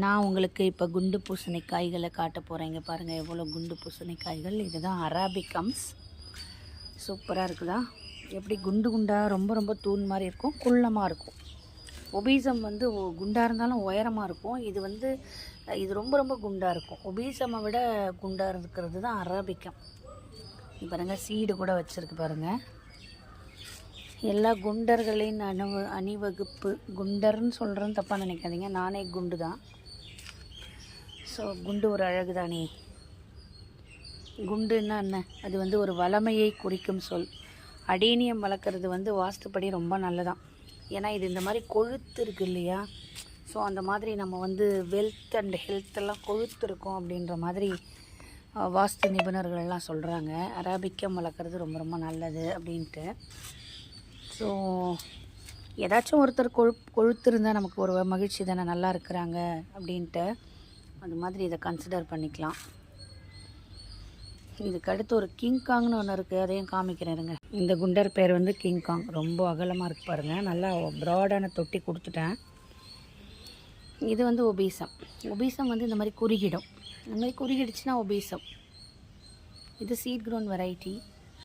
நான் உங்களுக்கு இப்போ குண்டு பூசணிக்காய்களை காட்ட போகிறேங்க. பாருங்கள் எவ்வளோ குண்டு பூசணிக்காய்கள். இதுதான் அராபிகம்ஸ். சூப்பராக இருக்குதா? எப்படி குண்டு குண்டாக ரொம்ப ரொம்ப தூண் மாதிரி இருக்கும், குள்ளமாக இருக்கும். ஒபீசம் வந்து குண்டாக இருந்தாலும் உயரமாக இருக்கும். இது ரொம்ப ரொம்ப குண்டாக இருக்கும். ஒபீசமை விட குண்டாக இருக்கிறது தான் அராபிக்கம். பாருங்கள் சீடு கூட வச்சுருக்கு பாருங்கள். எல்லா குண்டர்களின் அணிவகுப்பு. குண்டர்னு சொல்கிறேன்னு தப்பாக நினைக்காதீங்க, நானே குண்டு தான். ஸோ குண்டு ஒரு அழகு தானே. குண்டுன்னா என்ன? அது வந்து ஒரு வளமையை குறிக்கும் சொல். அடேனியம் வளர்க்குறது வாஸ்துப்படி ரொம்ப நல்லதான். ஏன்னா இது இந்த மாதிரி கொழுத்து இருக்குது இல்லையா? ஸோ அந்த மாதிரி நம்ம வெல்த் அண்ட் ஹெல்த்தெல்லாம் கொழுத்து இருக்கும் அப்படின்ற மாதிரி வாஸ்து நிபுணர்கள் எல்லாம் சொல்கிறாங்க. அராபிக்கம் வளர்க்குறது ரொம்ப ரொம்ப நல்லது அப்படின்ட்டு. ஸோ ஏதாச்சும் ஒருத்தர் கொழுத்து இருந்தால் நமக்கு ஒரு மகிழ்ச்சி தானே, நல்லா இருக்கிறாங்க அப்படின்ட்டு. அது மாதிரி இதை கன்சிடர் பண்ணிக்கலாம். இதுக்கு அடுத்து ஒரு கிங்காங்னு ஒன்று இருக்குது, அதையும் காமிக்கிறேருங்க. இந்த குண்டர் பேர் கிங்காங். ரொம்ப அகலமாக இருக்குது பாருங்கள். நல்லா ப்ராடான தொட்டி கொடுத்துட்டேன். இது ஒபீசம். ஒபீசம் இந்த மாதிரி குறுகிடும். இந்த மாதிரி குறுகிடுச்சுன்னா ஒபீசம். இது சீட் க்ரோன் வெரைட்டி.